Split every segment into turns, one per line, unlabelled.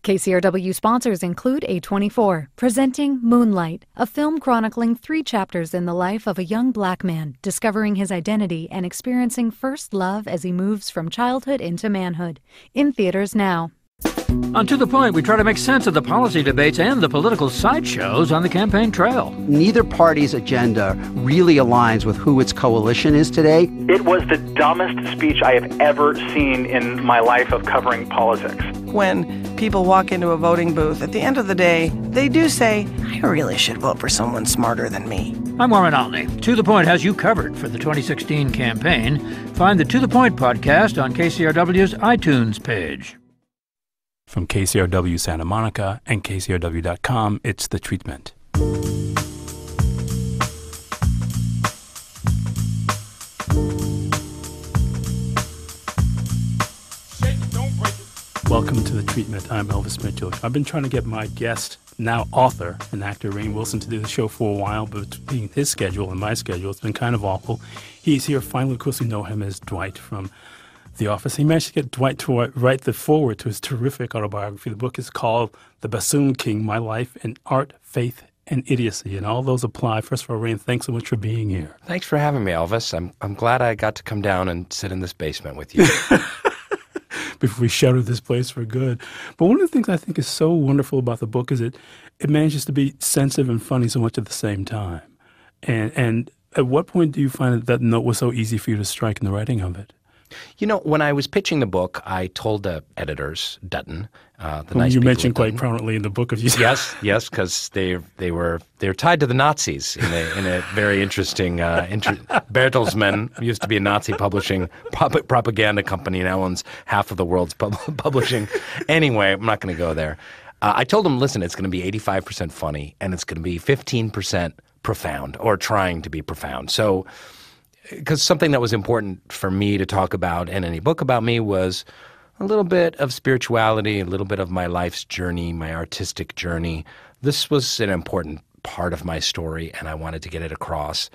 KCRW sponsors include A24, presenting Moonlight, a film chronicling 3 chapters in the life of a young black man discovering his identity and experiencing first love as he moves from childhood into manhood. In theaters now.
On To The Point, we try to make sense of the policy debates and the political sideshows on the campaign trail.
Neither party's agenda really aligns with who its coalition is today.
It was the dumbest speech I have ever seen in my life of covering politics.
When people walk into a voting booth, at the end of the day, they do say, I really should vote for someone smarter than me.
I'm Warren Olney. To The Point has you covered for the 2016 campaign. Find the To The Point podcast on KCRW's iTunes page.
From KCRW Santa Monica and KCRW.com, it's The Treatment. Welcome to The Treatment. I'm Elvis Mitchell. I've been trying to get my guest, now author and actor Rainn Wilson, to do the show for a while, but between his schedule and my schedule, it's been kind of awful. He's here finally. Of course, we know him as Dwight from The Office. He managed to get Dwight to write the foreword to his terrific autobiography. The book is called The Bassoon King, My Life in Art, Faith, and Idiocy, and all those apply. First of all, Rainn, thanks so much for being here.
Thanks for having me, Elvis. I'm glad I got to come down and sit in this basement with you.
Before we shutter this place for good. But one of the things I think is so wonderful about the book is it manages to be sensitive and funny so much at the same time. And at what point do you find that note was so easy for you to strike in the writing of it?
You know, when I was pitching the book, I told the editors, Dutton, the
whom
nice
you
people
mentioned
at
quite
Dutton.
prominently in the book of you.
Yes, because they're tied to the Nazis in a very interesting. Bertelsmann used to be a Nazi publishing propaganda company, now owns half of the world's publishing. Anyway, I'm not going to go there. I told them, listen, it's going to be 85% funny, and it's going to be 15% profound, or trying to be profound. So, because something that was important for me to talk about in any book about me was a little bit of spirituality, a little bit of my life's journey, my artistic journey. This was an important part of my story, and I wanted to get it across.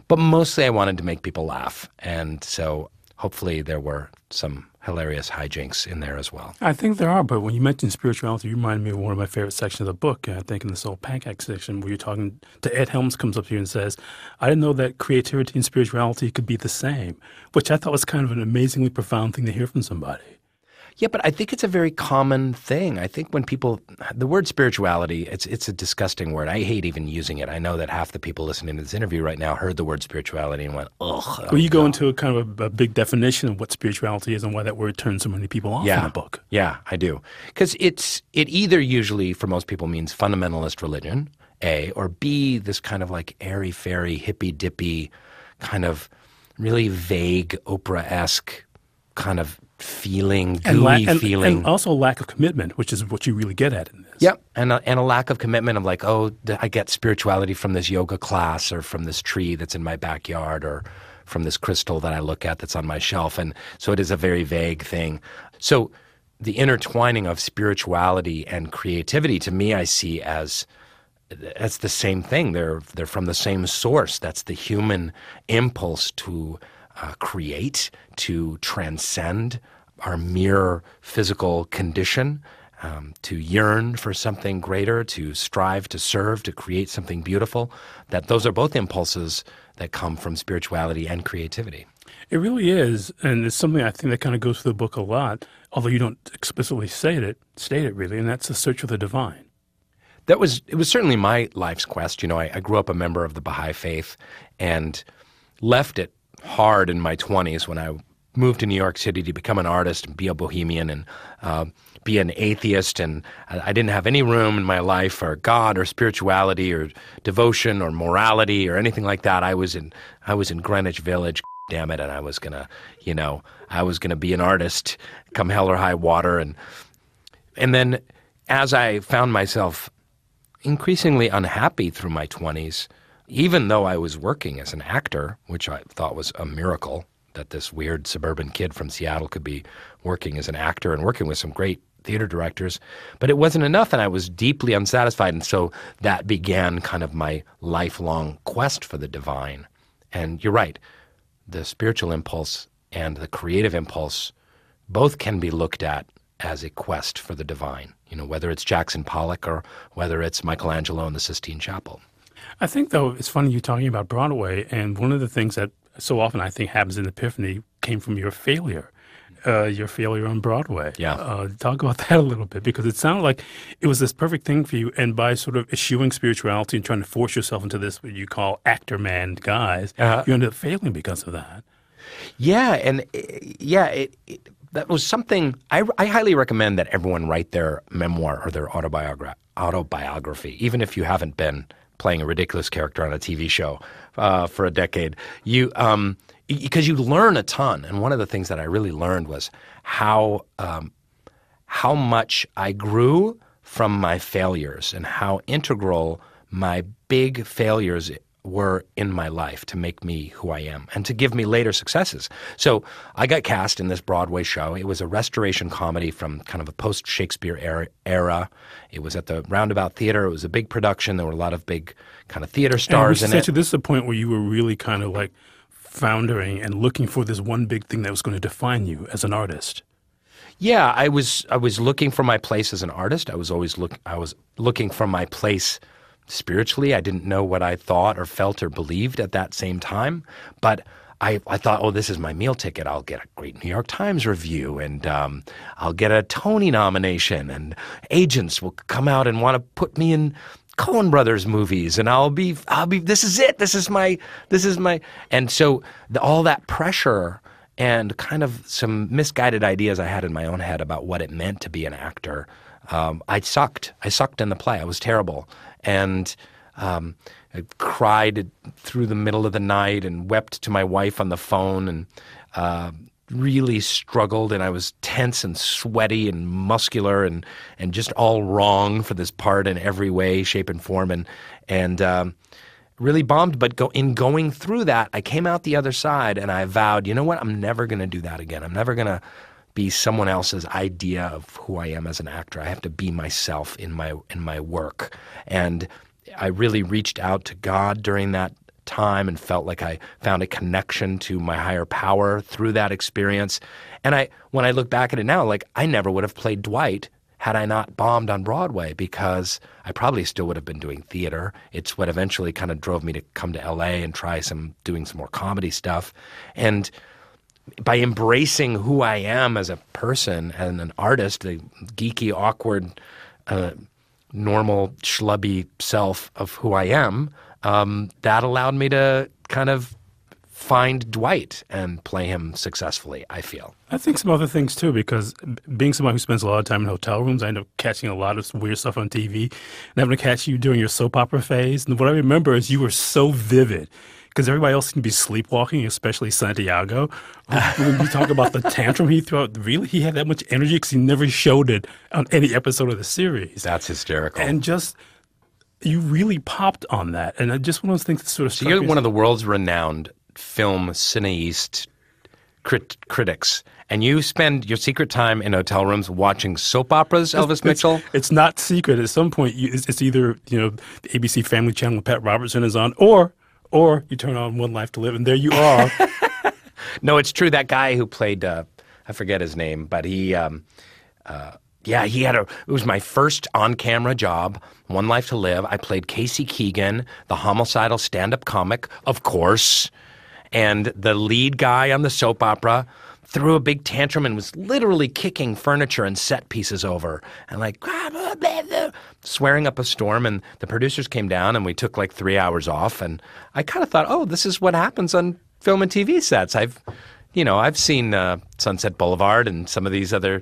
But mostly I wanted to make people laugh, and so hopefully there were some hilarious hijinks in there as well.
I think there are, but when you mentioned spirituality, you reminded me of one of my favorite sections of the book. I think in this old pancake section where you're talking to Ed Helms comes up to you and says, I didn't know that creativity and spirituality could be the same, which I thought was kind of an amazingly profound thing to hear from somebody.
Yeah, but I think it's a very common thing. I think when people – the word spirituality, it's a disgusting word. I hate even using it. I know that half the people listening to this interview right now heard the word spirituality and went, ugh.
Well, you go into a kind of a big definition of what spirituality is and why that word turns so many people off in the book.
Yeah, I do. Because it either usually for most people means fundamentalist religion, A, or B, this kind of like airy-fairy, hippy-dippy kind of really vague Oprah-esque kind of feeling, gooey feeling.
And also lack of commitment, which is what you really get at in this.
Yep, and a lack of commitment of like, oh, I get spirituality from this yoga class or from this tree that's in my backyard or from this crystal that I look at that's on my shelf. And so it is a very vague thing. So the intertwining of spirituality and creativity, to me, I see as that's the same thing. They're from the same source. That's the human impulse to create, to transcend our mere physical condition, to yearn for something greater, to strive to serve, to create something beautiful, that those are both impulses that come from spirituality and creativity.
It really is, and it's something I think that kind of goes through the book a lot, although you don't explicitly state it really, and that's the search for the divine.
It was certainly my life's quest. You know, I grew up a member of the Baha'i faith and left it hard in my 20s when I moved to New York City to become an artist and be a bohemian and be an atheist. And I didn't have any room in my life for God or spirituality or devotion or morality or anything like that. I was in Greenwich Village, damn it, and I was gonna be an artist come hell or high water. And then as I found myself increasingly unhappy through my 20s, even though I was working as an actor, which I thought was a miracle that this weird suburban kid from Seattle could be working as an actor and working with some great theater directors, but it wasn't enough and I was deeply unsatisfied. And so that began kind of my lifelong quest for the divine. And you're right, the spiritual impulse and the creative impulse both can be looked at as a quest for the divine, whether it's Jackson Pollock or whether it's Michelangelo in the Sistine Chapel.
I think, though, it's funny you talking about Broadway, and one of the things that so often I think happens in Epiphany came from your failure on Broadway.
Yeah.
Talk about that a little bit, because it sounded like it was this perfect thing for you, and by sort of eschewing spirituality and trying to force yourself into this, what you call actor man guise, you ended up failing because of that.
Yeah, and that was something I highly recommend that everyone write their memoir or their autobiography, even if you haven't been playing a ridiculous character on a TV show for a decade. Because you learn a ton, and one of the things that I really learned was how much I grew from my failures and how integral my big failures were in my life to make me who I am and to give me later successes. So I got cast in this Broadway show. It was a restoration comedy from kind of a post-Shakespeare era. It was at the Roundabout Theater. It was a big production. There were a lot of big kind of theater stars in it.
This is the point where you were really kind of like foundering and looking for this one big thing that was going to define you as an artist.
Yeah, I was looking for my place as an artist. I was looking for my place spiritually. I didn't know what I thought or felt or believed at that same time, but I thought, oh, this is my meal ticket. I'll get a great New York Times review, and I'll get a Tony nomination, and agents will come out and want to put me in Coen Brothers movies, and I'll be. This is it. This is my. And so all that pressure and kind of some misguided ideas I had in my own head about what it meant to be an actor. I sucked in the play. I was terrible. And I cried through the middle of the night and wept to my wife on the phone and really struggled. And I was tense and sweaty and muscular and just all wrong for this part in every way, shape, and form. And really bombed. But in going through that, I came out the other side and I vowed, you know what? I'm never going to do that again. I'm never going to be someone else's idea of who I am as an actor. I have to be myself in my work. And I really reached out to God during that time and felt like I found a connection to my higher power through that experience. And when I look back at it now, like I never would have played Dwight had I not bombed on Broadway, because I probably still would have been doing theater. It's what eventually kind of drove me to come to LA and try doing some more comedy stuff. And by embracing who I am as a person and an artist, the geeky, awkward, normal, schlubby self of who I am, that allowed me to kind of find Dwight and play him successfully, I feel.
I think some other things, too, because being someone who spends a lot of time in hotel rooms, I end up catching a lot of weird stuff on TV and having to catch you during your soap opera phase. And what I remember is you were so vivid, because everybody else can be sleepwalking, especially Santiago. When you talk about the tantrum he threw out, really, he had that much energy because he never showed it on any episode of the series.
That's hysterical.
And just, you really popped on that. And just one of those things that sort of
So you're one of the world's renowned film cineast critics, and you spend your secret time in hotel rooms watching soap operas, Elvis Mitchell?
It's not secret. At some point, it's either, the ABC Family Channel with Pat Robertson is on, or you turn on One Life to Live, and there you are.
No, it's true. That guy who played, I forget his name, but he it was my first on-camera job, One Life to Live. I played Casey Keegan, the homicidal stand-up comic, of course, and the lead guy on the soap opera threw a big tantrum and was literally kicking furniture and set pieces over and like swearing up a storm. And the producers came down and we took like 3 hours off. And I kind of thought, oh, this is what happens on film and TV sets. I've seen Sunset Boulevard and some of these other,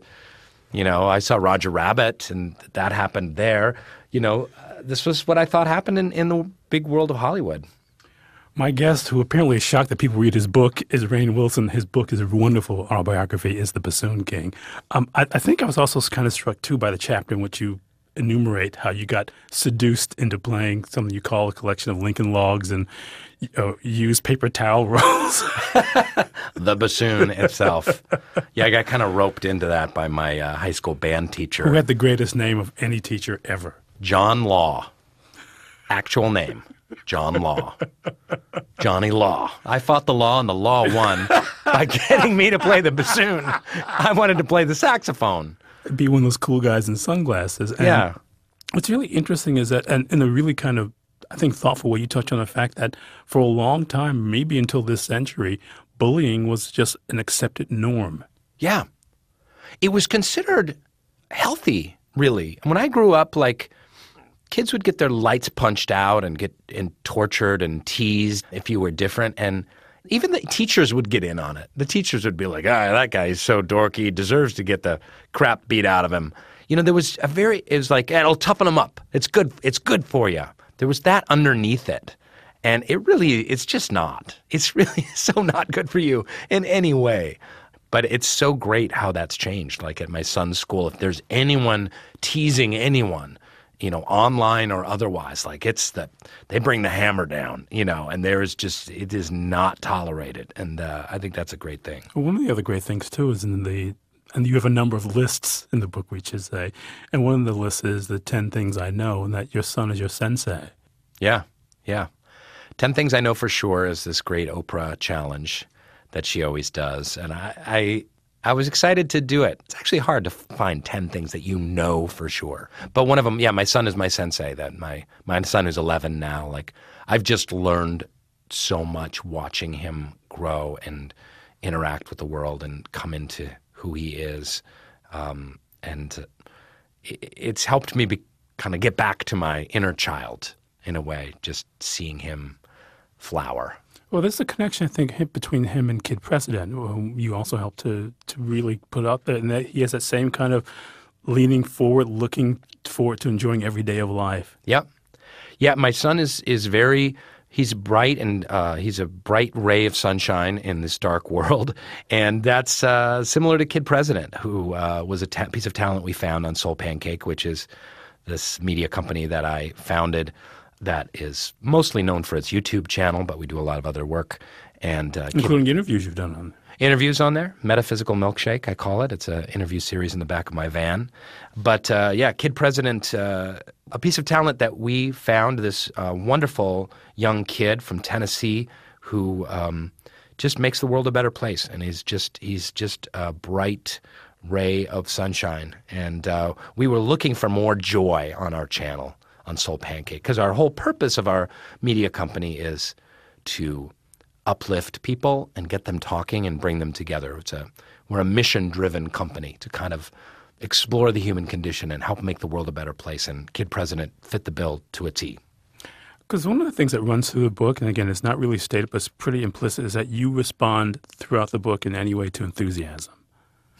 I saw Roger Rabbit and that happened there. This was what I thought happened in the big world of Hollywood.
My guest, who apparently is shocked that people read his book, is Rainn Wilson. His book is a wonderful autobiography, is The Bassoon King. I think I was also kind of struck, too, by the chapter in which you enumerate how you got seduced into playing something you call a collection of Lincoln Logs and used paper towel rolls.
The bassoon itself. Yeah, I got kind of roped into that by my high school band teacher.
Who had the greatest name of any teacher ever?
John Law. Actual name. John Law. Johnny Law. I fought the law and the law won by getting me to play the bassoon. I wanted to play the saxophone.
Be one of those cool guys in sunglasses. And
Yeah.
what's really interesting is that, and in a really kind of, I think, thoughtful way, you touch on the fact that for a long time, maybe until this century, bullying was just an accepted norm.
Yeah. It was considered healthy, really. When I grew up, like, kids would get their lights punched out and get tortured and teased if you were different. And even the teachers would get in on it. The teachers would be like, that guy is so dorky, he deserves to get the crap beat out of him. You know, there was it was like, it'll toughen him up. It's good for you. There was that underneath it. And it's just not. It's really so not good for you in any way. But it's so great how that's changed. Like at my son's school, if there's anyone teasing anyone, you know, online or otherwise, like they bring the hammer down, you know, and it is not tolerated. And I think that's a great thing.
Well, one of the other great things, too, is and you have a number of lists in the book, we should say, and one of the lists is the 10 things I know, and that your son is your sensei.
Yeah, yeah. 10 Things I Know for Sure is this great Oprah challenge that she always does. And I was excited to do it. It's actually hard to find 10 things that you know for sure. But one of them, my son is my sensei. That my son who's 11 now, like I've just learned so much watching him grow and interact with the world and come into who he is. And it's helped me kind of get back to my inner child in a way, just seeing him flower.
Well, there's a connection, I think, between him and Kid President, whom you also helped to really put out there, and that he has that same kind of leaning forward, looking forward to enjoying every day of life.
Yep. Yeah, my son is very, he's bright, and he's a bright ray of sunshine in this dark world, and that's similar to Kid President, who was a piece of talent we found on Soul Pancake, which is this media company that I founded that is mostly known for its YouTube channel, but we do a lot of other work. And
including interviews you've done on there.
Interviews on there. Metaphysical Milkshake, I call it. It's an interview series in the back of my van. But Kid President, a piece of talent that we found, this wonderful young kid from Tennessee who just makes the world a better place. And he's just a bright ray of sunshine. And we were looking for more joy on our channel on Soul Pancake, because our whole purpose of our media company is to uplift people and get them talking and bring them together. We're a mission-driven company to kind of explore the human condition and help make the world a better place, and Kid President fit the bill to a T.
Because one of the things that runs through the book, and again, it's not really stated, but it's pretty implicit, is that you respond throughout the book in any way to enthusiasm.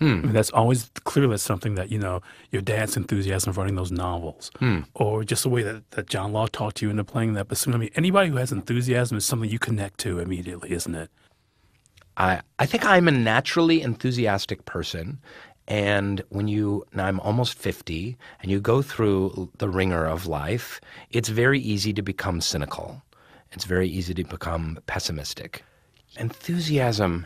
I mean, that's always clear. That's something that, you know, your dad's enthusiasm of writing those novels, or just the way that John Law talked to you into playing that bassoon. I mean, anybody who has enthusiasm is something you connect to immediately, isn't it?
I think I'm a naturally enthusiastic person, and now I'm almost 50, and you go through the ringer of life, it's very easy to become cynical. It's very easy to become pessimistic. Enthusiasm,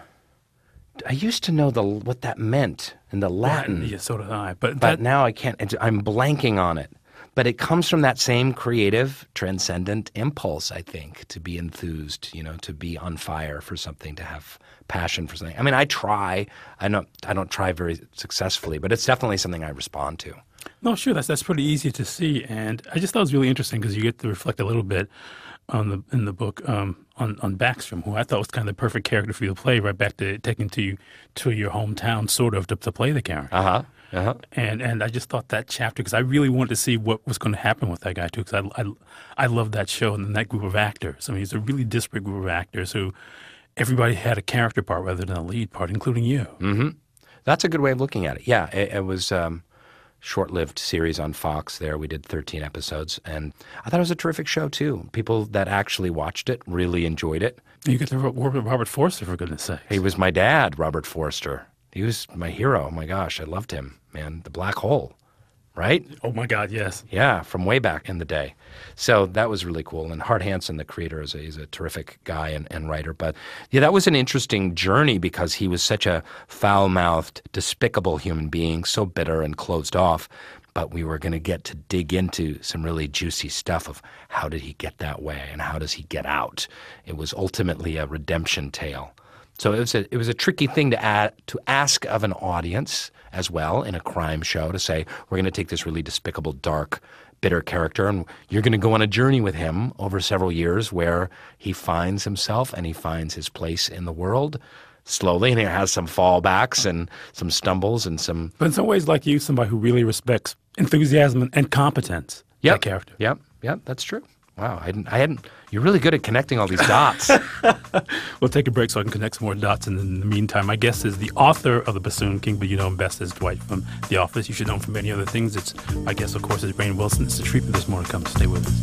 I used to know what that meant in the Latin.
Yeah, so did I.
But now I can't. I'm blanking on it. But it comes from that same creative, transcendent impulse, I think, to be enthused, you know, to be on fire for something, to have passion for something. I mean, I try. I don't try very successfly, but it's definitely something I respond to.
No, sure. That's pretty easy to see. And I just thought it was really interesting because you get to reflect a little bit in the book on Backstrom, who I thought was kind of the perfect character for you to play, right back to taking you to your hometown, sort of, to play the character. And I just thought that chapter, because I really wanted to see what was going to happen with that guy too, because I love that show and that group of actors. I mean, it's a really disparate group of actors who everybody had a character part rather than a lead part, including you.
Mm-hmm. That's a good way of looking at it. Yeah, it was short-lived series on Fox there. We did 13 episodes, and I thought it was a terrific show, too. People that actually watched it really enjoyed it.
You get to work with Robert Forster, for goodness sake.
He was my dad, Robert Forster. He was my hero. Oh, my gosh, I loved him, man. The Black Hole, right?
Oh, my God, yes.
Yeah, from way back in the day. So that was really cool. And Hart Hanson, the creator, he's a terrific guy and writer. But yeah, that was an interesting journey because he was such a foul-mouthed, despicable human being, so bitter and closed off. But we were going to get to dig into some really juicy stuff of how did he get that way and how does he get out. It was ultimately a redemption tale. So it was a tricky thing to ask of an audience as well in a crime show, to say, we're going to take this really despicable, dark, bitter character, and you're going to go on a journey with him over several years where he finds himself and he finds his place in the world slowly, and he has some fallbacks and some stumbles and some...
But in some ways, like you, somebody who really respects enthusiasm and competence. That character.
Yep, that's true. Wow, I hadn't. You're really good at connecting all these dots.
We'll take a break so I can connect some more dots. And in the meantime, my guest is the author of The Bassoon King, but you know him best as Dwight from The Office. You should know him from many other things. My guest, of course, is Rainn Wilson. It's the treatment this morning. Come stay with us.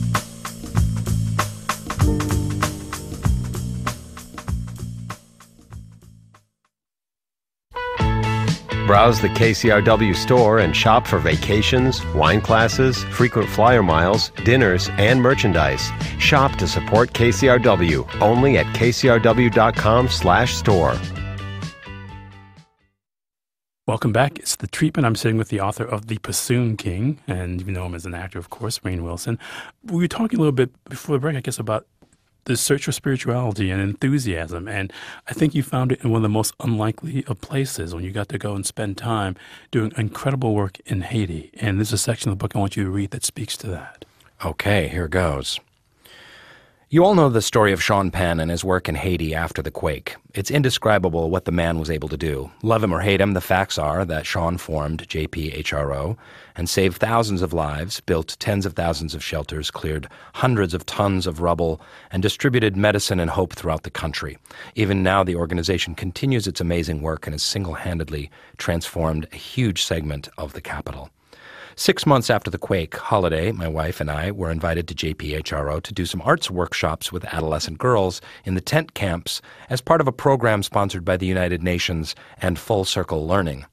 Browse the KCRW store and shop for vacations, wine classes, frequent flyer miles, dinners, and merchandise. Shop to support KCRW only at kcrw.com/store.
Welcome back. It's The Treatment. I'm sitting with the author of The Bassoon King, and you know him as an actor, of course, Rainn Wilson. We were talking a little bit before the break, I guess, about the search for spirituality and enthusiasm. And I think you found it in one of the most unlikely of places when you got to go and spend time doing incredible work in Haiti. And there's a section of the book I want you to read that speaks to that.
Okay, here goes. You all know the story of Sean Penn and his work in Haiti after the quake. It's indescribable what the man was able to do. Love him or hate him, the facts are that Sean formed JPHRO and saved thousands of lives, built tens of thousands of shelters, cleared hundreds of tons of rubble, and distributed medicine and hope throughout the country. Even now, the organization continues its amazing work and has single-handedly transformed a huge segment of the capital. 6 months after the quake, Holiday, my wife, and I were invited to JPHRO to do some arts workshops with adolescent girls in the tent camps as part of a program sponsored by the United Nations and Full Circle Learning.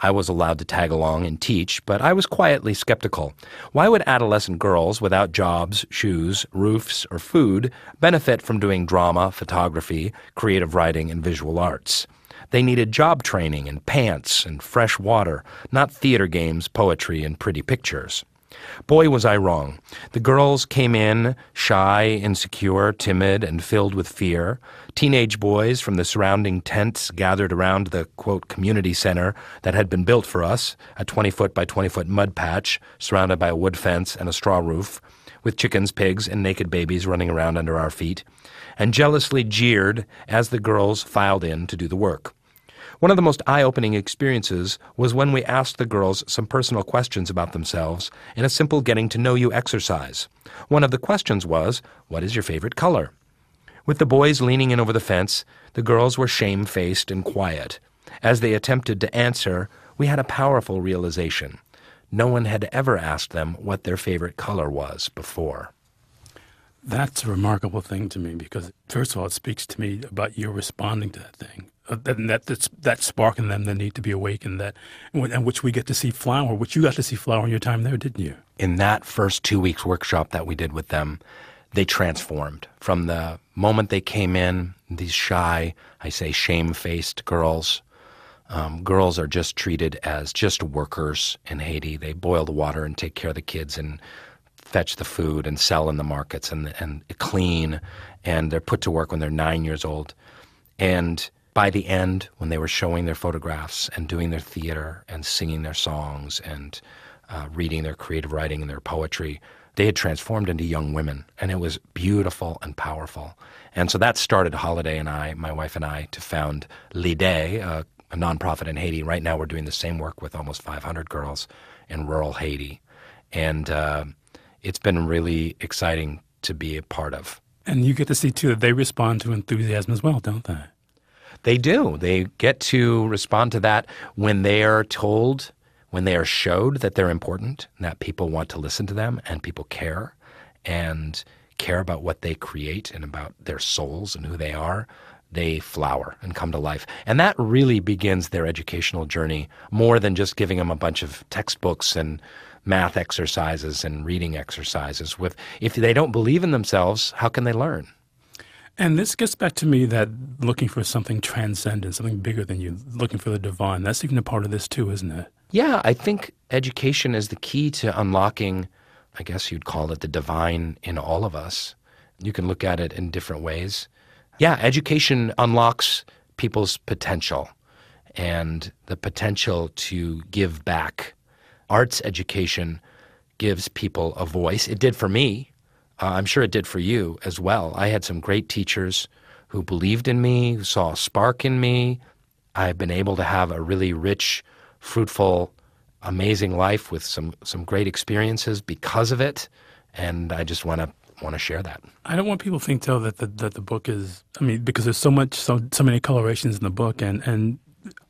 I was allowed to tag along and teach, but I was quietly skeptical. Why would adolescent girls without jobs, shoes, roofs, or food benefit from doing drama, photography, creative writing, and visual arts? They needed job training and pants and fresh water, not theater games, poetry, and pretty pictures. Boy, was I wrong. The girls came in shy, insecure, timid, and filled with fear. Teenage boys from the surrounding tents gathered around the, quote, community center that had been built for us, a 20-foot by 20-foot mud patch surrounded by a wood fence and a straw roof, with chickens, pigs, and naked babies running around under our feet, and jealously jeered as the girls filed in to do the work. One of the most eye-opening experiences was when we asked the girls some personal questions about themselves in a simple getting-to-know-you exercise. One of the questions was, what is your favorite color? With the boys leaning in over the fence, the girls were shame-faced and quiet. As they attempted to answer, we had a powerful realization. No one had ever asked them what their favorite color was before.
That's a remarkable thing to me because, first of all, it speaks to me about your responding to that thing. That spark in them that need to be awakened, and which we get to see flower, which you got to see flower in your time there, didn't you?
In that first 2 weeks workshop that we did with them, they transformed. From the moment they came in, these shy, I say shame-faced girls. Girls are just treated as just workers in Haiti. They boil the water and take care of the kids and fetch the food and sell in the markets and clean, and they're put to work when they're 9 years old. And by the end, when they were showing their photographs and doing their theater and singing their songs and reading their creative writing and their poetry, they had transformed into young women, and it was beautiful and powerful. And so that started Holiday and I, my wife and I, to found L'Idée, a nonprofit in Haiti. Right now we're doing the same work with almost 500 girls in rural Haiti. And it's been really exciting to be a part of.
And you get to see, too, that they respond to enthusiasm as well, don't they?
They do. They get to respond to that when they are told, when they are showed that they're important, and that people want to listen to them, and people care, and care about what they create and about their souls and who they are. They flower and come to life. And that really begins their educational journey, more than just giving them a bunch of textbooks and math exercises and reading exercises. If they don't believe in themselves, how can they learn?
And this gets back to me that looking for something transcendent, something bigger than you, looking for the divine. That's even a part of this too, isn't it?
Yeah, I think education is the key to unlocking, I guess you'd call it the divine in all of us. You can look at it in different ways. Yeah, education unlocks people's potential and the potential to give back. Arts education gives people a voice. It did for me. I'm sure it did for you as well. I had some great teachers who believed in me, who saw a spark in me. I've been able to have a really rich, fruitful, amazing life with some great experiences because of it, and I just want to share that.
I don't want people to think, though, that the book is, because there's so many colorations in the book, and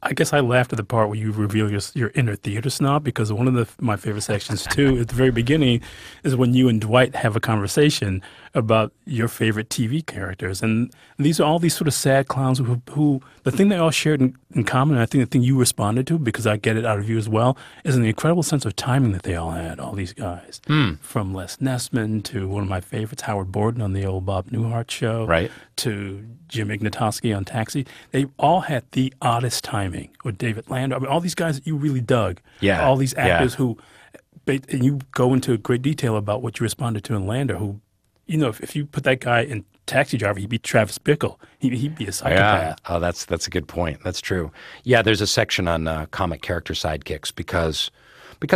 I guess I laughed at the part where you reveal your inner theater snob, because one of my favorite sections, too, at the very beginning, is when you and Dwight have a conversation about your favorite TV characters. And these are all these sort of sad clowns who the thing they all shared in common, and I think the thing you responded to, because I get it out of you as well, is an incredible sense of timing that they all had, all these guys. From Les Nessman to one of my favorites, Howard Borden on the old Bob Newhart show,
right,
to Jim Ignatowski on Taxi. They all had the oddest timing. Or David Landau. All these guys that you really dug.
Yeah.
All these actors who, and you go into great detail about what you responded to in Landau, who, if you put that guy in Taxi Driver, he'd be Travis Bickle. He'd be a psychopath.
Yeah. Oh, that's a good point. That's true. Yeah, there's a section on comic character sidekicks because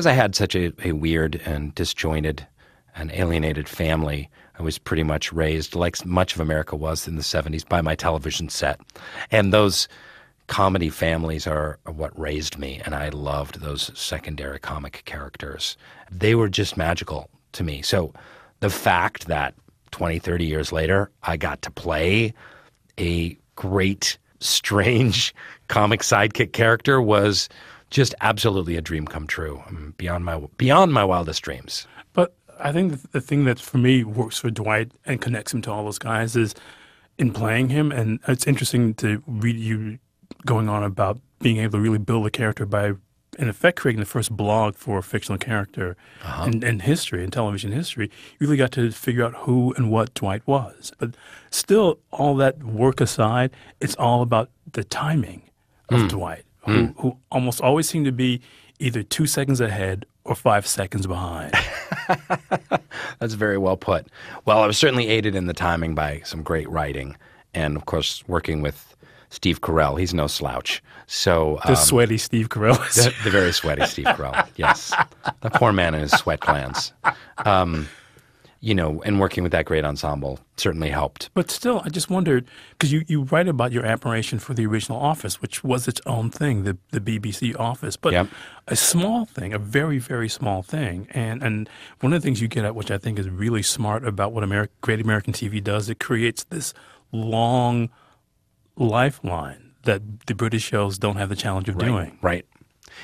I had such a weird and disjointed and alienated family. I was pretty much raised, like much of America was in the 70s, by my television set. And those comedy families are what raised me, and I loved those secondary comic characters. They were just magical to me. So the fact that 20, 30 years later, I got to play a great, strange comic sidekick character was just absolutely a dream come true, beyond my wildest dreams.
But I think the thing that, for me, works for Dwight and connects him to all those guys is in playing him, and it's interesting to read you going on about being able to really build a character by, in effect, creating the first blog for a fictional character in history, in television history. You really got to figure out who and what Dwight was. But still, all that work aside, it's all about the timing of Dwight, who almost always seemed to be either 2 seconds ahead or 5 seconds behind.
That's very well put. Well, I was certainly aided in the timing by some great writing and, of course, working with Steve Carell. He's no slouch. So
the sweaty Steve Carell.
The very sweaty Steve Carell, yes. The poor man and his sweat glands. And working with that great ensemble certainly helped.
But still, I just wondered, because you write about your admiration for the original Office, which was its own thing, the BBC Office, but a small thing, a very, very small thing. And one of the things you get at, which I think is really smart about what Great American TV does, it creates this long lifeline that the British shows don't have the challenge of doing.
Right.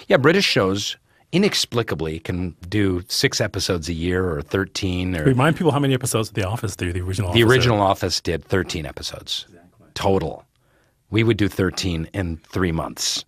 Yeah, British shows inexplicably can do 6 episodes a year or 13. Or
remind people how many episodes of The Office the original Office
The original Office did 13 episodes total. We would do 13 in 3 months.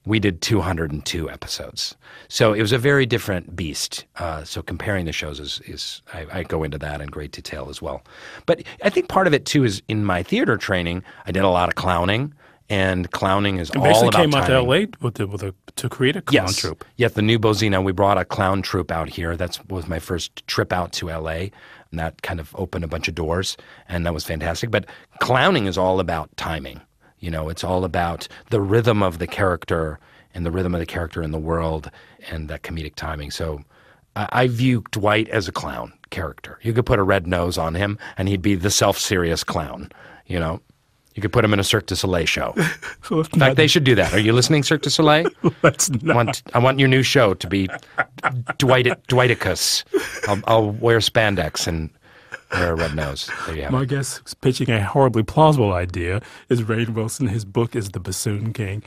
We did 202 episodes. So it was a very different beast. So comparing the shows is I go into that in great detail as well. But I think part of it, too, is in my theater training, I did a lot of clowning, and clowning is all about timing.
Basically came out to L.A. to create a clown troupe.
Yes, the New Bozino, we brought a clown troupe out here. That was my first trip out to L.A., and that kind of opened a bunch of doors, and that was fantastic. But clowning is all about timing. It's all about the rhythm of the character and the rhythm of the character in the world and that comedic timing. So I view Dwight as a clown character. You could put a red nose on him and he'd be the self-serious clown, You could put him in a Cirque du Soleil show. In fact, they should do that. Are you listening, Cirque du Soleil?
Let's not.
I want your new show to be Dwighticus. I'll wear spandex and wear a red nose. There you have
My guest is pitching a horribly plausible idea is Rainn Wilson. His book is The Bassoon King.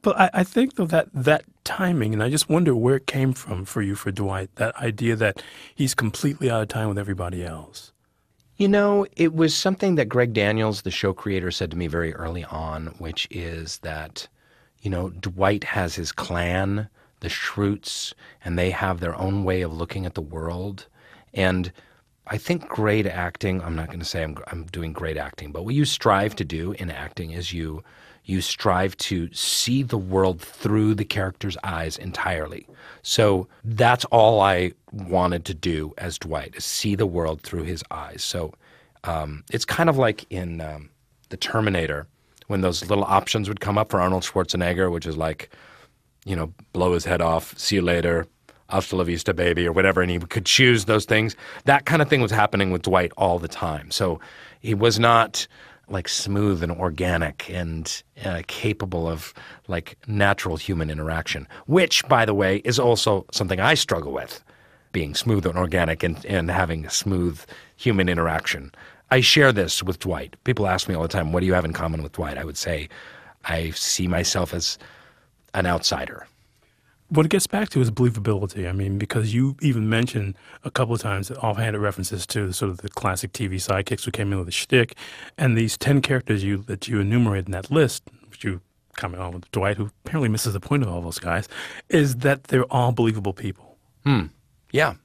But I think, though, that timing, and I just wonder where it came from for you, for Dwight, that idea that he's completely out of time with everybody else.
It was something that Greg Daniels, the show creator, said to me very early on, which is that, Dwight has his clan, the Schrutes, and they have their own way of looking at the world. And I think great acting, I'm not going to say I'm doing great acting, but what you strive to do in acting is you strive to see the world through the character's eyes entirely. So that's all I wanted to do as Dwight, is see the world through his eyes. So it's kind of like in The Terminator, when those little options would come up for Arnold Schwarzenegger, which is like, blow his head off, see you later, hasta la vista, baby, or whatever, and he could choose those things. That kind of thing was happening with Dwight all the time. So he was not like smooth and organic and capable of like natural human interaction, which, by the way, is also something I struggle with, being smooth and organic and having smooth human interaction. I share this with Dwight. People ask me all the time, what do you have in common with Dwight? I would say I see myself as an outsider.
What it gets back to is believability. I mean, because you even mentioned a couple of times offhanded references to sort of the classic TV sidekicks who came in with a shtick, and these 10 characters that you enumerated in that list, which you comment on with Dwight, who apparently misses the point of all those guys, is that they're all believable people.
Yeah.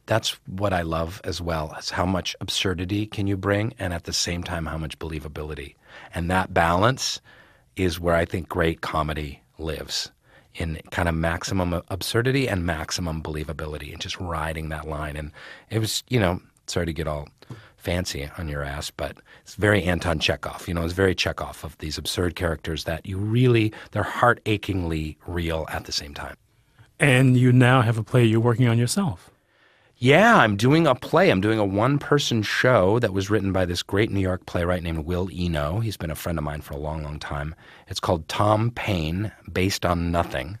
That's what I love as well, is how much absurdity can you bring, and at the same time, how much believability. And that balance is where I think great comedy lives, in kind of maximum absurdity and maximum believability, and just riding that line. And it was, sorry to get all fancy on your ass, but it's very Anton Chekhov. It's very Chekhov, of these absurd characters that they're heart-achingly real at the same time.
And you now have a play you're working on yourself.
Yeah, I'm doing a play. I'm doing a one-person show that was written by this great New York playwright named Will Eno. He's been a friend of mine for a long, long time. It's called Thom Pain, Based on Nothing.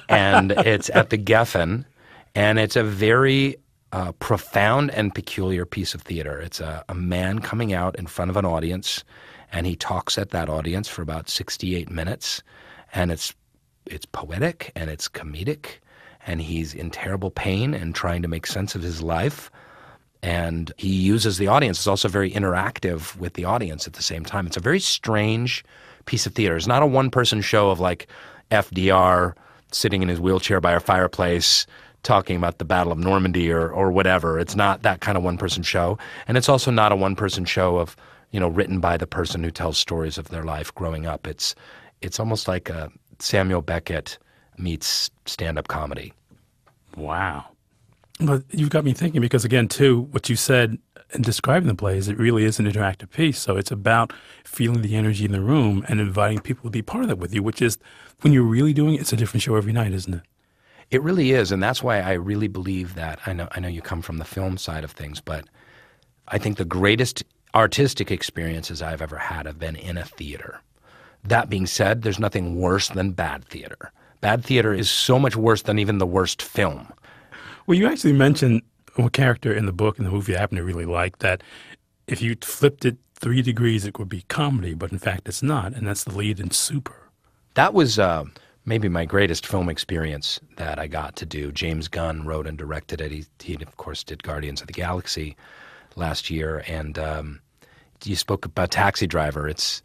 And it's at the Geffen, and it's a very profound and peculiar piece of theater. It's a man coming out in front of an audience, and he talks at that audience for about 68 minutes, and it's poetic and it's comedic. And he's in terrible pain and trying to make sense of his life. And he uses the audience. It's also very interactive with the audience at the same time. It's a very strange piece of theater. It's not a one-person show of like FDR sitting in his wheelchair by a fireplace talking about the Battle of Normandy or whatever. It's not that kind of one-person show. And it's also not a one-person show of, written by the person who tells stories of their life growing up. It's almost like a Samuel Beckett meets stand-up comedy.
Wow. But you've got me thinking, because again, too, what you said in describing the play is it really is an interactive piece. So it's about feeling the energy in the room and inviting people to be part of that with you, which is, when you're really doing it, it's a different show every night, isn't it?
It really is, and that's why I really believe that. I know you come from the film side of things, but I think the greatest artistic experiences I've ever had have been in a theater. That being said, there's nothing worse than bad theater. Bad theater is so much worse than even the worst film.
Well, you actually mentioned a character in the book, in the movie I happen to really like, that if you flipped it 3 degrees, it would be comedy, but in fact it's not, and that's the lead in Super.
That was maybe my greatest film experience that I got to do. James Gunn wrote and directed it. He of course, did Guardians of the Galaxy last year, and you spoke about Taxi Driver. It's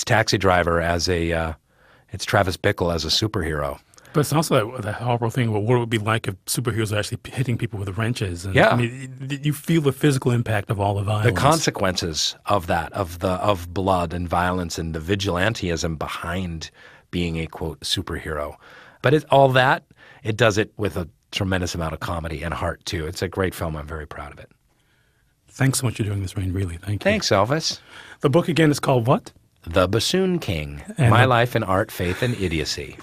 Taxi Driver as it's Travis Bickle as a superhero.
But it's also that horrible thing about what it would be like if superheroes are actually hitting people with wrenches. And,
yeah.
I mean, you feel the physical impact of all the violence.
The consequences of that, of blood and violence and the vigilantism behind being a, quote, superhero. But all that, it does it with a tremendous amount of comedy and heart, too. It's a great film. I'm very proud of it.
Thanks so much for doing this, Rainn. Really, thank you.
Thanks, Elvis.
The book, again, is called what?
The Bassoon King,
and
My Life in Art, Faith, and Idiocy.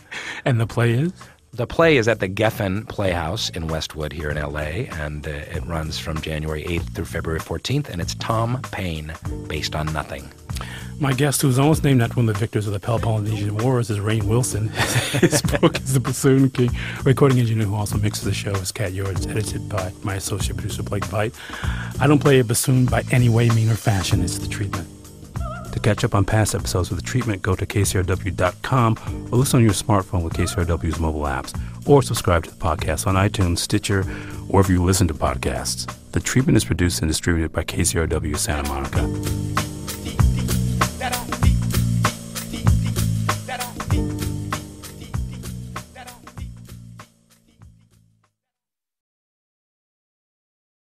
And the play is?
The play is at the Geffen Playhouse in Westwood here in L.A., and it runs from January 8th through February 14th, and it's Thom Pain, Based on Nothing.
My guest, who's almost named after one of the victors of the Peloponnesian Wars, is Rainn Wilson. His book is The Bassoon King. Recording engineer who also mixes the show is Kat Yords, edited by my associate producer, Blake Veit. I don't play a bassoon by any way, mean, or fashion. It's the treatment. To catch up on past episodes of The Treatment, go to KCRW.com or listen on your smartphone with KCRW's mobile apps, or subscribe to the podcast on iTunes, Stitcher, or wherever you listen to podcasts. The Treatment is produced and distributed by KCRW Santa Monica.